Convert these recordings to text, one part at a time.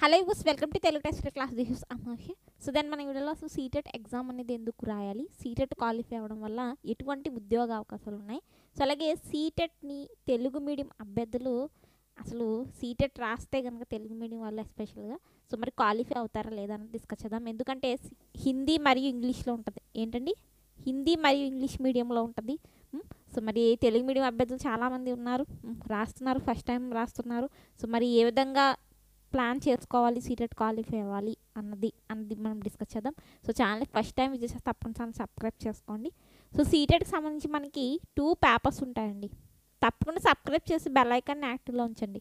Hello యూస్ welcome to Telugu test class. This is Amashi. So then మన వీడియోలో అసలు సీటెట్ ఎగ్జామ్ అనేది ఎందుకు రాయాలి, సీటెట్ క్వాలిఫై అవ్వడం వల్ల ఎటువంటి ఉద్యోగ అవకాశాలు ఉన్నాయి, సో అలాగే సీటెట్ని తెలుగు మీడియం అభ్యర్థులు అసలు సీటెట్ రాస్తే కనుక తెలుగు మీడియం వాళ్ళు ఎస్పెషల్గా సో మరి క్వాలిఫై అవుతారా లేదా అని డిస్కస్ చేద్దాం. ఎందుకంటే హిందీ మరియు ఇంగ్లీష్లో ఉంటుంది. ఏంటండి, హిందీ మరియు ఇంగ్లీష్ మీడియంలో ఉంటుంది. సో మరి తెలుగు మీడియం అభ్యర్థులు చాలామంది ఉన్నారు, రాస్తున్నారు, ఫస్ట్ టైం రాస్తున్నారు. సో మరి ఏ విధంగా ప్లాన్ చేసుకోవాలి, సీటెట్ క్వాలిఫై అవ్వాలి అన్నది మనం డిస్కస్ చేద్దాం. సో ఛానల్ని ఫస్ట్ టైం విజిట్ చేస్తే తప్పకుండా సబ్స్క్రైబ్ చేసుకోండి. సో సీటెట్కి సంబంధించి మనకి 2 పేపర్స్ ఉంటాయండి. తప్పకుండా సబ్స్క్రైబ్ చేసి బెల్ ఐకాన్ని యాక్టివ్లో ఉంచండి.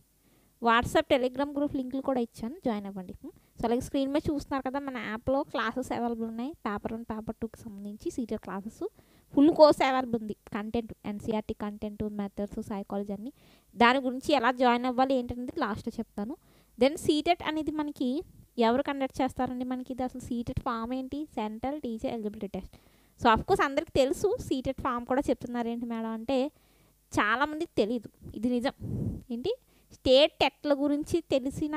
వాట్సాప్ టెలిగ్రామ్ గ్రూప్ లింకులు కూడా ఇచ్చాను, జాయిన్ అవ్వండి. సో అలాగే స్క్రీన్ మీద చూస్తున్నారు కదా, మన యాప్లో క్లాసెస్ అవైలబుల్ ఉన్నాయి. పేపర్ 1 పేపర్ 2కి సంబంధించి CTET classes full course available ఉంది. Content NCERT content, methods, psychology అన్ని దాని గురించి ఎలా జాయిన్ అవ్వాలి ఏంటనేది లాస్ట్లో చెప్తాను. దెన్ సీటెట్ అనేది మనకి ఎవరు కండక్ట్ చేస్తారండి, మనకి ఇది అసలు సీటెట్ ఫామ్ ఏంటి, central teacher eligibility test. So of course అందరికి తెలుసు, సీటెట్ ఫామ్ కూడా చెప్తున్నారు ఏంటి మేడం అంటే చాలామందికి తెలియదు. ఇది నిజం. ఏంటి, స్టేట్ టెట్ల గురించి తెలిసిన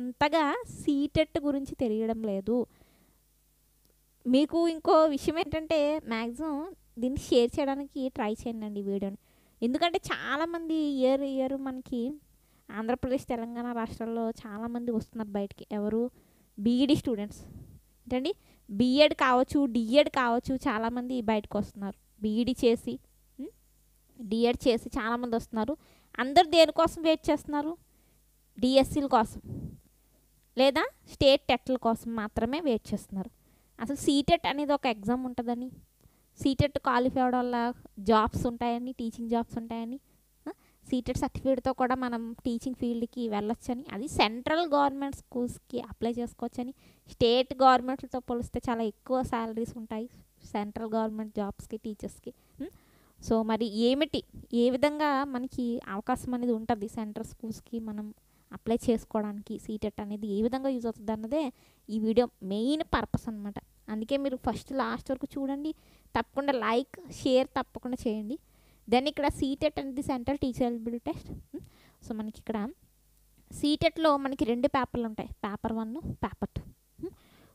అంతగా సీటెట్ గురించి తెలియడం లేదు. మీకు ఇంకో విషయం ఏంటంటే మ్యాక్సిమం దీన్ని షేర్ చేయడానికి ట్రై చేయండి ఈ వీడియోని. ఎందుకంటే చాలామంది ఇయర్ మనకి ఆంధ్రప్రదేశ్ తెలంగాణ రాష్ట్రాల్లో చాలామంది వస్తున్నారు బయటికి. ఎవరు, బీఈడి స్టూడెంట్స్. ఏంటండి, బీఎడ్ కావచ్చు, డిఎడ్ కావచ్చు, చాలామంది బయటకు వస్తున్నారు. బీఈడి చేసి డిఎడ్ చేసి చాలామంది వస్తున్నారు. అందరు దేనికోసం వెయిట్ చేస్తున్నారు, డిఎస్సీల కోసం లేదా స్టేట్ టెట్ల కోసం మాత్రమే వెయిట్ చేస్తున్నారు. అసలు సీటెట్ అనేది ఒక ఎగ్జామ్ ఉంటుందని, సీటెట్ క్వాలిఫై అవ్వడం వల్ల జాబ్స్ ఉంటాయని, టీచింగ్ జాబ్స్ ఉంటాయని, సీటెట్ సర్టిఫికేట్తో కూడా మనం టీచింగ్ ఫీల్డ్కి వెళ్ళొచ్చని, అది సెంట్రల్ గవర్నమెంట్ స్కూల్స్కి అప్లై చేసుకోవచ్చని, స్టేట్ గవర్నమెంట్తో పోలిస్తే చాలా ఎక్కువ శాలరీస్ ఉంటాయి సెంట్రల్ గవర్నమెంట్ జాబ్స్కి, టీచర్స్కి. సో మరి ఏమిటి, ఏ విధంగా మనకి అవకాశం అనేది ఉంటుంది సెంట్రల్ స్కూల్స్కి మనం అప్లై చేసుకోవడానికి, సీటెట్ అనేది ఏ విధంగా యూజ్ అవుతుంది అన్నదే ఈ వీడియో మెయిన్ పర్పస్ అనమాట. అందుకే మీరు ఫస్ట్ లాస్ట్ వరకు చూడండి. తప్పకుండా లైక్ షేర్ తప్పకుండా చేయండి. దెన్ ఇక్కడ సీటెట్ అనేది central teacher eligibility test. So మనకి ఇక్కడ సీటెట్లో మనకి 2 పేపర్లు ఉంటాయి, పేపర్ 1, పేపర్ 2.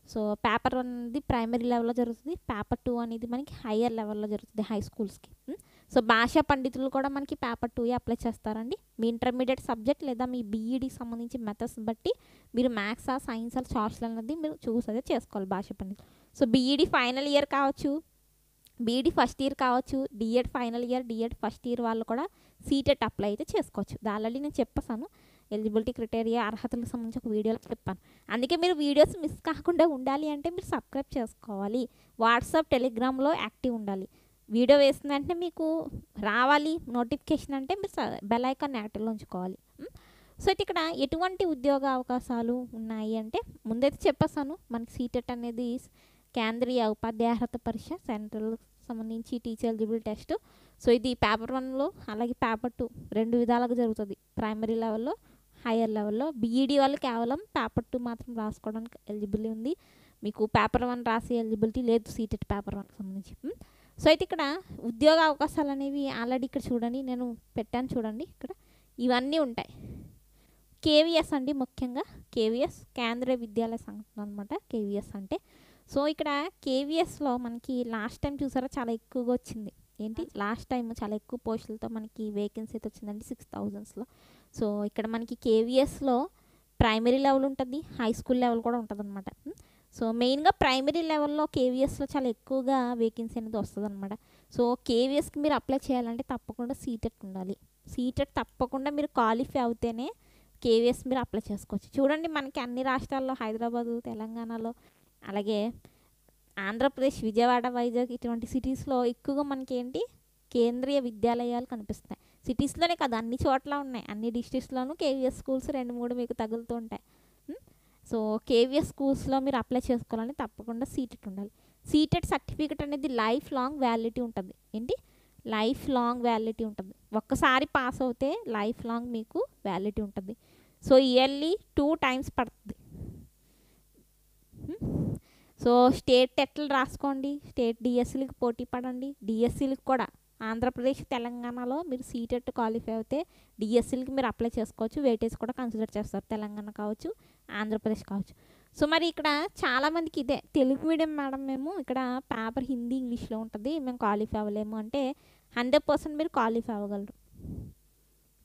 సో పేపర్ 1 అనేది ప్రైమరీ లెవెల్లో జరుగుతుంది, పేపర్ 2 అనేది మనకి హయ్యర్ లెవెల్లో జరుగుతుంది, హై స్కూల్స్కి. సో భాషా పండితులు కూడా మనకి పేపర్ 2 అప్లై చేస్తారండి. మీ ఇంటర్మీడియట్ సబ్జెక్ట్ లేదా మీ బీఈడికి సంబంధించి మెథడ్స్ బట్టి మీరు మ్యాథ్సా, సైన్సా, సోషల్ అనేది మీరు చూస్ అయితే చేసుకోవాలి భాషా పండితులు. సో బీఈడి ఫైనల్ ఇయర్ కావచ్చు, బీఈడి ఫస్ట్ ఇయర్ కావచ్చు, DEd final year, DEd first year వాళ్ళు కూడా సీటెట్ అప్లై అయితే చేసుకోవచ్చు. ఆల్రెడీ నేను చెప్పేసాను, ఎలిజిబిలిటీ క్రైటీరియా, అర్హతలకు సంబంధించి ఒక వీడియోలో చెప్పాను. అందుకే మీరు వీడియోస్ మిస్ కాకుండా ఉండాలి అంటే మీరు సబ్స్క్రైబ్ చేసుకోవాలి, వాట్సాప్ టెలిగ్రామ్లో యాక్టివ్ ఉండాలి. వీడియో వేసిన వెంటనే మీకు రావాలి నోటిఫికేషన్ అంటే మీరు బెల్ ఐకాన్ యాక్టివ్లో ఉంచుకోవాలి. సో అయితే ఇక్కడ ఎటువంటి ఉద్యోగ అవకాశాలు ఉన్నాయి అంటే ముందైతే చెప్పేసాను, మనకి సీటెట్ అనేది కేంద్రీయ ఉపాధ్యాయ అర్హత పరీక్ష, సెంట్రల్ సంబంధించి టీచర్ ఎలిజిబిలిటీ టెస్ట్. సో ఇది పేపర్ 1లో అలాగే పేపర్ 2 2 విధాలుగా జరుగుతుంది, ప్రైమరీ లెవెల్లో, హయ్యర్ లెవెల్లో. బీఈడి వాళ్ళు కేవలం పేపర్ 2 మాత్రం రాసుకోవడానికి ఎలిజిబిలిటీ ఉంది, మీకు పేపర్ 1 రాసే ఎలిజిబిలిటీ లేదు సీటెట్ పేపర్ 1కి సంబంధించి. సో అయితే ఇక్కడ ఉద్యోగ అవకాశాలు అనేవి ఆల్రెడీ ఇక్కడ చూడండి, నేను పెట్టాను చూడండి. ఇక్కడ ఇవన్నీ ఉంటాయి. కేవీఎస్ అండి, ముఖ్యంగా కేవీఎస్ కేంద్రీయ విద్యాలయ సంస్థ అనమాట కేవీఎస్ అంటే. సో ఇక్కడ కేవీఎస్లో మనకి లాస్ట్ టైం చూసారా చాలా ఎక్కువగా వచ్చింది. ఏంటి, లాస్ట్ టైం చాలా ఎక్కువ పోస్టులతో మనకి వేకెన్సీ అయితే వచ్చిందండి 6000లో. సో ఇక్కడ మనకి కేవీఎస్లో ప్రైమరీ లెవెల్ ఉంటుంది, హై స్కూల్ లెవెల్ కూడా ఉంటుంది అనమాట. సో మెయిన్గా ప్రైమరీ లెవెల్లో కేవీఎస్లో చాలా ఎక్కువగా వేకెన్సీ అనేది వస్తుంది అనమాట. సో కేవీఎస్కి మీరు అప్లై చేయాలంటే తప్పకుండా సీటెట్ ఉండాలి. సీటెట్ తప్పకుండా మీరు క్వాలిఫై అవుతేనే కేవీఎస్ మీరు అప్లై చేసుకోవచ్చు. చూడండి మనకి అన్ని రాష్ట్రాల్లో, హైదరాబాదు, తెలంగాణలో, అలాగే ఆంధ్రప్రదేశ్, విజయవాడ, వైజాగ్ ఇటువంటి సిటీస్లో ఎక్కువగా మనకి ఏంటి కేంద్రీయ విద్యాలయాలు కనిపిస్తాయి. సిటీస్లోనే కాదు, అన్ని చోట్ల ఉన్నాయి, అన్ని డిస్ట్రిక్ట్స్లోనూ కేవీఎస్ స్కూల్స్ 2-3 మీకు తగులుతూ ఉంటాయి. సో కేవీఎస్ స్కూల్స్లో మీరు అప్లై చేసుకోవాలని తప్పకుండా సీటెట్ ఉండాలి. సీటెట్ సర్టిఫికేట్ అనేది లైఫ్ లాంగ్ వ్యాలిడిటీ ఉంటుంది. ఏంటి, లైఫ్ లాంగ్ వ్యాలిడిటీ ఉంటుంది. ఒక్కసారి పాస్ అవుతే లైఫ్ లాంగ్ మీకు వ్యాలిడిటీ ఉంటుంది. సో ఇయర్లీ 2 times పడుతుంది. సో స్టేట్ టెట్లు రాసుకోండి, స్టేట్ డిఎస్సీలకు పోటీ పడండి. డిఎస్సీలకు కూడా ఆంధ్రప్రదేశ్ తెలంగాణలో మీరు సీటెట్ క్వాలిఫై అయితే డిఎస్సీలకి మీరు అప్లై చేసుకోవచ్చు. వెయిటేజ్ కూడా కన్సిడర్ చేస్తారు, తెలంగాణ కావచ్చు ఆంధ్రప్రదేశ్ కావచ్చు. సో మరి ఇక్కడ చాలామందికి ఇదే తెలుగు మీడియం మేడం మేము ఇక్కడ పేపర్ హిందీ ఇంగ్లీష్లో ఉంటుంది, మేము క్వాలిఫై అవ్వలేము అంటే 100% మీరు క్వాలిఫై అవ్వగలరు.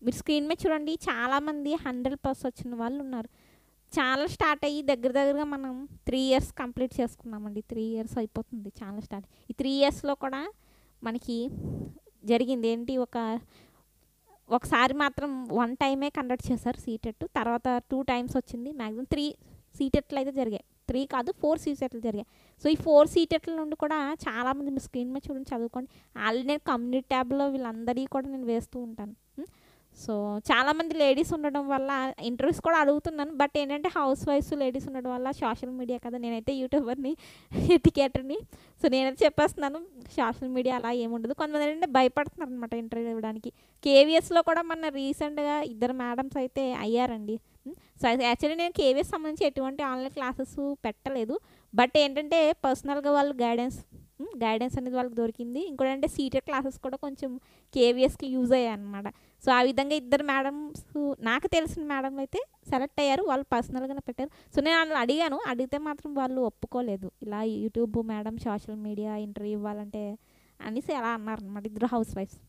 మీరు స్క్రీన్ మీద చూడండి, చాలామంది 100+ వచ్చిన వాళ్ళు ఉన్నారు. చాలా స్టార్ట్ అయ్యి దగ్గరగా మనం 3 ఇయర్స్ కంప్లీట్ చేసుకున్నామండి. 3 ఇయర్స్ అయిపోతుంది చాలా స్టార్ట్. ఈ 3 ఇయర్స్లో కూడా మనకి జరిగింది ఏంటి, ఒకసారి మాత్రం 1 టైమే కండక్ట్ చేశారు సీటెట్, తర్వాత 2 టైమ్స్ వచ్చింది. మ్యాక్సిమం 3 సీటెట్లు అయితే జరిగాయి, 3 కాదు 4 సీటెట్లు జరిగాయి. సో ఈ 4 సీటెట్ల నుండి కూడా చాలామంది మీ స్క్రీన్ మీద చూడండి చదువుకోండి. ఆల్రెడీ నేను కమ్యూనిటీ ట్యాబ్లో వీళ్ళందరికీ కూడా నేను వేస్తూ ఉంటాను. సో చాలామంది లేడీస్ ఉండడం వల్ల ఇంటర్వ్యూస్ కూడా అడుగుతున్నాను. బట్ ఏంటంటే హౌస్ వైఫ్స్ లేడీస్ ఉండడం వల్ల సోషల్ మీడియా కదా, నేనైతే యూట్యూబర్ని, ఎడ్యుకేటర్ని. సో నేనైతే చెప్పేస్తున్నాను సోషల్ మీడియా అలా ఏముండదు. కొంతమంది ఏంటంటే భయపడుతున్నారు అనమాట ఇంటర్వ్యూ ఇవ్వడానికి. కేవీఎస్లో కూడా మన రీసెంట్గా 2 మేడమ్స్ అయితే అయ్యారండి. సో యాక్చువల్లీ నేను కేవీఎస్ సంబంధించి ఎటువంటి ఆన్లైన్ క్లాసెస్ పెట్టలేదు. బట్ ఏంటంటే పర్సనల్గా వాళ్ళు గైడెన్స్ అనేది వాళ్ళకి దొరికింది. ఇంకోటి అంటే సీటెట్ క్లాసెస్ కూడా కొంచెం కేవీఎస్కి యూజ్ అయ్యాయి అనమాట. సో ఆ విధంగా 2 మేడమ్స్ నాకు తెలిసిన మేడం అయితే సెలెక్ట్ అయ్యారు, వాళ్ళు పర్సనల్గానే పెట్టారు. సో నేను వాళ్ళు అడిగాను, అడిగితే మాత్రం వాళ్ళు ఒప్పుకోలేదు, ఇలా YouTube madam social media interview ఇవ్వాలంటే అనేసి అలా అన్నారు అనమాట 2 హౌస్ వైఫ్స్.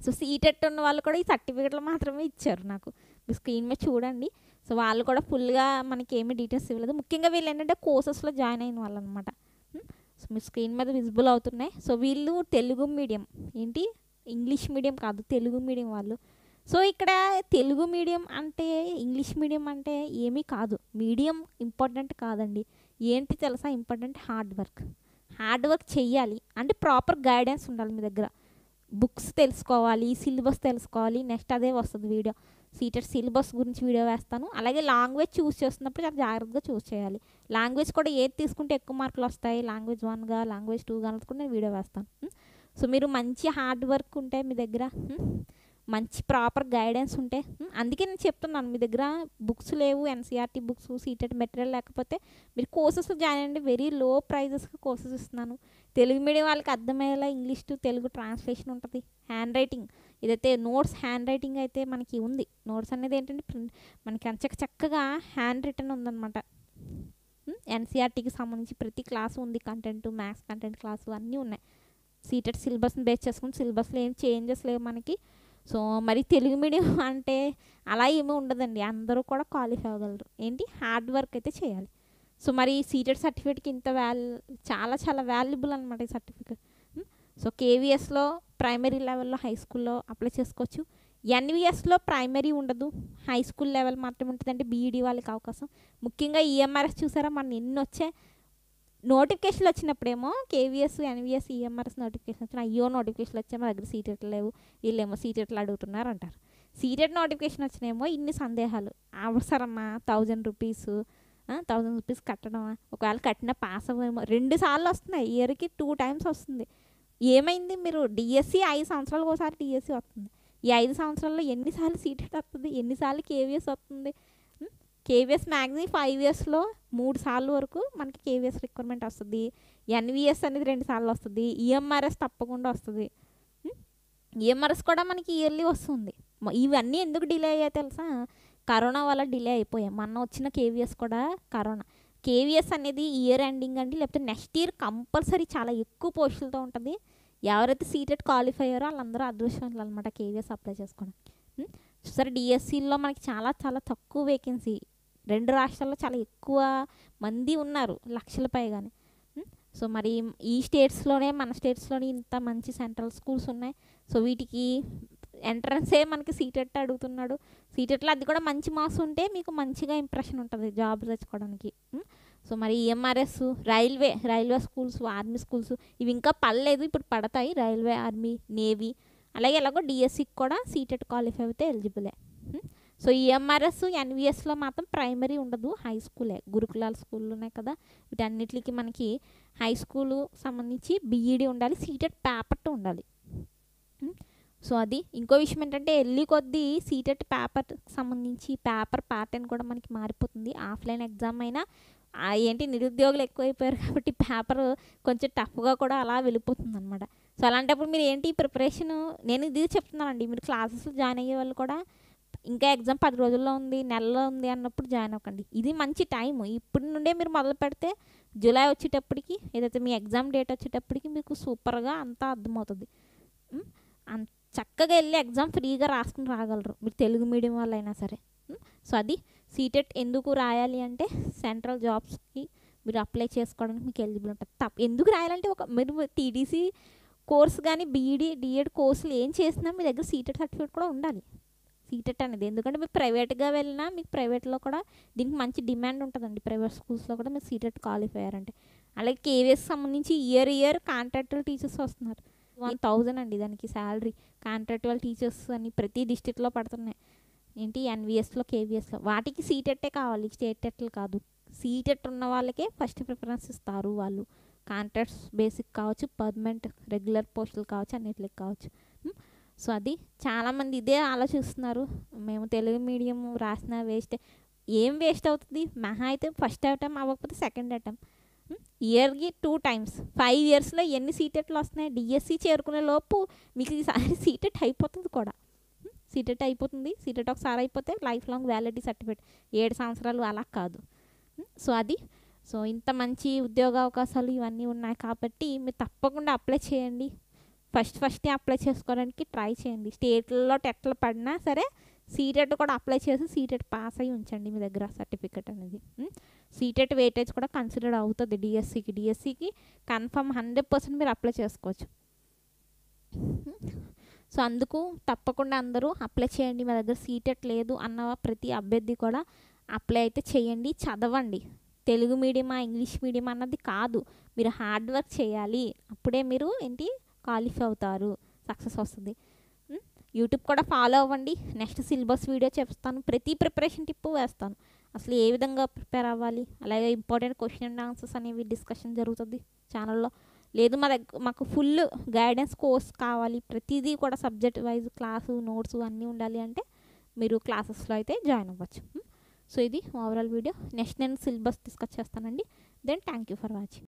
సో సీటెట్ ఉన్న వాళ్ళు కూడా ఈ సర్టిఫికెట్లు మాత్రమే ఇచ్చారు నాకు, మీ స్క్రీన్ మీద చూడండి. సో వాళ్ళు కూడా ఫుల్గా మనకి ఏమీ డీటెయిల్స్ ఇవ్వలేదు. ముఖ్యంగా వీళ్ళు ఏంటంటే కోర్సెస్లో జాయిన్ అయిన వాళ్ళు అనమాట. సో మీ స్క్రీన్ మీద విజిబుల్ అవుతున్నాయి. సో వీళ్ళు తెలుగు మీడియం, ఏంటి ఇంగ్లీష్ మీడియం కాదు, తెలుగు మీడియం వాళ్ళు. సో ఇక్కడ తెలుగు మీడియం అంటే ఇంగ్లీష్ మీడియం అంటే ఏమీ కాదు, మీడియం ఇంపార్టెంట్ కాదండి. ఏంటి తెలుసా ఇంపార్టెంట్, హార్డ్ వర్క్ చెయ్యాలి. అంటే ప్రాపర్ గైడెన్స్ ఉండాలి మీ దగ్గర. బుక్స్ తెలుసుకోవాలి, సిలబస్ తెలుసుకోవాలి. నెక్స్ట్ అదే వస్తుంది వీడియో, సీటెట్ సిలబస్ గురించి వీడియో వేస్తాను. అలాగే లాంగ్వేజ్ చూస్ చేస్తున్నప్పుడు చాలా జాగ్రత్తగా చూస్ చేయాలి. లాంగ్వేజ్ కూడా ఏది తీసుకుంటే ఎక్కువ మార్కులు వస్తాయి, లాంగ్వేజ్ 1గా లాంగ్వేజ్ 2గా కూడా నేను వీడియో వేస్తాను. సో మీరు మంచి హార్డ్ వర్క్ ఉంటే మీ దగ్గర, మంచి ప్రాపర్ గైడెన్స్ ఉంటే, అందుకే నేను చెప్తున్నాను మీ దగ్గర బుక్స్ లేవు, ఎన్సీఆర్టీ బుక్స్ సీటెట్ మెటీరియల్ లేకపోతే మీరు కోర్సెస్లో జాయిన్ అయ్యండి. వెరీ లో ప్రైజెస్కి కోర్సెస్ ఇస్తున్నాను. తెలుగు మీడియం వాళ్ళకి అర్థమయ్యేలా ఇంగ్లీష్ టు తెలుగు ట్రాన్స్లేషన్ ఉంటుంది. హ్యాండ్ రైటింగ్ ఇదైతే నోట్స్ హ్యాండ్ రైటింగ్ అయితే మనకి ఉంది. నోట్స్ అనేది ఏంటంటే మనకి చక్కగా హ్యాండ్ రిటన్ ఉందన్నమాట. ఎన్సీఆర్టీకి సంబంధించి ప్రతి క్లాసు ఉంది, కంటెంట్ మ్యాథ్స్ కంటెంట్ క్లాసు అన్నీ ఉన్నాయి. సీటెట్ సిలబస్ని బేస్ చేసుకుని సిలబస్లో ఏం చేంజెస్ లేవు మనకి. సో మరి తెలుగు మీడియం అంటే అలా ఏమీ ఉండదండి, అందరూ కూడా క్వాలిఫై అవ్వగలరు. ఏంటి హార్డ్ వర్క్ అయితే చేయాలి. సో మరి సీటెట్ సర్టిఫికేట్కి ఇంత చాలా వాల్యుబుల్ అనమాట ఈ సర్టిఫికేట్. సో కేవీఎస్లో ప్రైమరీ లెవెల్లో హై స్కూల్లో అప్లై చేసుకోవచ్చు. ఎన్విఎస్లో ప్రైమరీ ఉండదు, హై స్కూల్ లెవెల్ మాత్రమే ఉంటుంది. అంటే బీఈడీ వాళ్ళకి అవకాశం. ముఖ్యంగా ఈఎంఆర్ఎస్ చూసారా, మన ఎన్ని వచ్చాయి నోటిఫికేషన్లు వచ్చినప్పుడేమో కేవీఎస్ ఎన్విఎస్ ఈఎంఆర్ఎస్ నోటిఫికేషన్ వచ్చిన అయ్యో నోటిఫికేషన్లు వచ్చాయి మా దగ్గర సీటెట్లు లేవు, వీళ్ళేమో సీటెట్లు అడుగుతున్నారు అంటారు. సీటెట్ నోటిఫికేషన్ వచ్చినేమో ఇన్ని సందేహాలు, అవసరమా 1000 రూపీస్ 1000 రూపీస్ కట్టడమా, ఒకవేళ కట్టిన పాస్ అవ్వేమో. 2 సార్లు వస్తున్నాయి, ఇయర్కి 2 టైమ్స్ వస్తుంది. ఏమైంది మీరు డిఎస్సి 5 సంవత్సరాలకు ఒకసారి డిఎస్సి వస్తుంది. ఈ 5 సంవత్సరాల్లో ఎన్నిసార్లు సీటెట్ వస్తుంది, ఎన్నిసార్లు కేవీఎస్ వస్తుంది. కేవీఎస్ మ్యాక్సిమం 5 ఇయర్స్లో 3 సార్లు వరకు మనకి కేవీఎస్ రిక్వైర్మెంట్ వస్తుంది. ఎన్విఎస్ అనేది 2 సార్లు వస్తుంది. ఈఎంఆర్ఎస్ తప్పకుండా వస్తుంది. ఈఎంఆర్ఎస్ కూడా మనకి ఇయర్లీ వస్తుంది. ఇవన్నీ ఎందుకు డిలే అయ్యాయి తెలుసా, కరోనా వల్ల డిలే అయిపోయాయి. మొన్న వచ్చిన కేవీఎస్ కూడా కరోనా. కేవీఎస్ అనేది ఇయర్ ఎండింగ్ అండి, లేకపోతే నెక్స్ట్ ఇయర్ కంపల్సరీ చాలా ఎక్కువ పోస్టులతో ఉంటుంది. ఎవరైతే సీటెట్ క్వాలిఫై అయ్యారో వాళ్ళందరూ అదృష్టవంతులు అనమాట కేవీఎస్ అప్లై చేసుకోవడం. సరే డిఎస్సిలో మనకి చాలా తక్కువ వేకెన్సీ, 2 రాష్ట్రాల్లో చాలా ఎక్కువ మంది ఉన్నారు, లక్షల పైగానే. సో మరి ఈ స్టేట్స్లోనే మన స్టేట్స్లోనే ఇంత మంచి సెంట్రల్ స్కూల్స్ ఉన్నాయి. సో వీటికి ఎంట్రన్సే మనకి సీటెట్ అడుగుతున్నాడు. సీటెట్లో అది కూడా మంచి మార్క్స్ ఉంటే మీకు మంచిగా ఇంప్రెషన్ ఉంటుంది జాబ్ తెచ్చుకోవడానికి. సో మరి EMRS railway schools, army schools ఇవి ఇంకా పడలేదు, ఇప్పుడు పడతాయి. రైల్వే, ఆర్మీ, నేవీ, అలాగే ఎలాగో డిఎస్సికి కూడా సీటెట్ క్వాలిఫై అయితే ఎలిజిబులే. సో ఈఎంఆర్ఎస్ ఎన్విఎస్లో మాత్రం ప్రైమరీ ఉండదు, హై స్కూలే. గురుకులాల స్కూళ్ళు ఉన్నాయి కదా, వీటన్నిటికి మనకి హై స్కూలు సంబంధించి బీఈడీ ఉండాలి, సీటెట్ పేపర్ 2 ఉండాలి. సో అది ఇంకో విషయం ఏంటంటే వెళ్ళి కొద్దీ సీటెట్ పేపర్ సంబంధించి పేపర్ ప్యాటర్న్ కూడా మనకి మారిపోతుంది. ఆఫ్లైన్ ఎగ్జామ్ అయినా ఏంటి నిరుద్యోగులు ఎక్కువైపోయారు కాబట్టి పేపర్ కొంచెం టఫ్గా కూడా అలా వెళ్ళిపోతుంది అనమాట. సో అలాంటప్పుడు మీరు ఏంటి ప్రిపరేషన్, నేను ఇది చెప్తున్నానండి, మీరు క్లాసెస్లో జాయిన్ అయ్యే వాళ్ళు కూడా ఇంకా ఎగ్జామ్ 10 రోజుల్లో ఉంది, నెలలో ఉంది అన్నప్పుడు జాయిన్ అవ్వకండి. ఇది మంచి టైం. ఇప్పటి నుండే మీరు మొదలు పెడితే జూలై వచ్చేటప్పటికి, ఏదైతే మీ ఎగ్జామ్ డేట్ వచ్చేటప్పటికి మీకు సూపర్గా అంతా అర్థమవుతుంది. చక్కగా వెళ్ళి ఎగ్జామ్ ఫ్రీగా రాసుకుని రాగలరు మీరు తెలుగు మీడియం వాళ్ళైనా సరే. సో అది సీటెట్ ఎందుకు రాయాలి అంటే సెంట్రల్ జాబ్స్కి మీరు అప్లై చేసుకోవడానికి మీకు ఎలిజిబుల్ ఉంటుంది. ఎందుకు రాయాలంటే మీరు టీడీసీ కోర్స్ కానీ బీఈడీ డిఎడ్ కోర్సులు ఏం చేసినా మీ దగ్గర సీటెట్ సర్టిఫికేట్ కూడా ఉండాలి. సీటెట్ అనేది ఎందుకంటే మీరు ప్రైవేట్గా వెళ్ళినా మీకు ప్రైవేట్లో కూడా దీనికి మంచి డిమాండ్ ఉంటుందండి. ప్రైవేట్ స్కూల్స్లో కూడా మీరు సీటెట్ క్వాలిఫై అయ్యారంటే. అలాగే కేవీఎస్ సంబంధించి ఇయర్ కాంట్రాక్టువల్ టీచర్స్ వస్తున్నారు. 1000 అండి దానికి శాలరీ. కాంట్రాక్టువల్ టీచర్స్ అని ప్రతి డిస్ట్రిక్ట్లో పడుతున్నాయి. ఏంటి ఎన్విఎస్లో కేవీఎస్లో వాటికి సీటెట్టే కావాలి, స్టేట్ టెట్లు కాదు. సీటెట్ ఉన్న వాళ్ళకే ఫస్ట్ ప్రిఫరెన్స్ ఇస్తారు. వాళ్ళు కాంట్రాక్ట్స్ బేసిక్ కావచ్చు, పర్మనెంట్ రెగ్యులర్ పోస్టులు కావచ్చు, అన్నిటికి కావచ్చు. సో అది చాలామంది ఇదే ఆలోచిస్తున్నారు. మేము తెలుగు మీడియం రాసిన వేస్ట్. ఏం వేస్ట్ అవుతుంది? మహా అయితే ఫస్ట్ అటెంప్ట్ అవ్వకపోతే సెకండ్ అటెంప్ట్. ఇయర్కి 2 times 5 yearsలో ఎన్ని సీటెట్లు వస్తున్నాయి? డిఎస్సి చేరుకునే లోపు మీకు ఈసారి సీటెట్ అయిపోతుంది కూడా. సీటెట్ అయిపోతుంది. సీటెట్ ఒకసారి అయిపోతే లైఫ్ లాంగ్ వ్యాలిడిటీ సర్టిఫికేట్ 7 సంవత్సరాలు అలా కాదు. సో ఇంత మంచి ఉద్యోగ అవకాశాలు ఇవన్నీ ఉన్నాయి కాబట్టి మీరు తప్పకుండా అప్లై చేయండి. ఫస్ట్ అప్లై చేసుకోవడానికి ట్రై చేయండి. స్టేట్లలో టెట్లు పడినా సరే సీటెట్ కూడా అప్లై చేసి సీటెట్ పాస్ అయ్యి ఉంచండి మీ దగ్గర సర్టిఫికేట్ అనేది. సీటెట్ వెయిటేజ్ కూడా కన్సిడర్ అవుతుంది డిఎస్సికి కన్ఫర్మ్ 100% మీరు అప్లై చేసుకోవచ్చు. సో అందుకు తప్పకుండా అందరూ అప్లై చేయండి. మా దగ్గర సీటెట్ లేదు అన్న ప్రతి అభ్యర్థి కూడా అప్లై అయితే చేయండి. చదవండి. తెలుగు మీడియమా ఇంగ్లీష్ మీడియం అన్నది కాదు, మీరు హార్డ్ వర్క్ చేయాలి. అప్పుడే మీరు క్వాలిఫై అవుతారు, సక్సెస్ వస్తుంది. యూట్యూబ్ కూడా ఫాలో అవ్వండి. నెక్స్ట్ సిలబస్ వీడియో చెప్తాను. ప్రతి ప్రిపరేషన్ టిప్పు వేస్తాను. అసలు ఏ విధంగా ప్రిపేర్ అవ్వాలి, అలాగే ఇంపార్టెంట్ క్వశ్చన్ అండ్ ఆన్సర్స్ అనేవి డిస్కషన్ జరుగుతుంది ఛానల్లో. లేదు మాకు ఫుల్ గైడెన్స్ కోర్స్ కావాలి, ప్రతిదీ కూడా సబ్జెక్ట్ వైజ్ క్లాసు నోట్స్ అన్నీ ఉండాలి అంటే మీరు క్లాసెస్లో అయితే జాయిన్ అవ్వచ్చు. సో ఇది ఓవరాల్ వీడియో. నెక్స్ట్ నేను సిలబస్ డిస్కస్ చేస్తానండి. Then thank you for watching.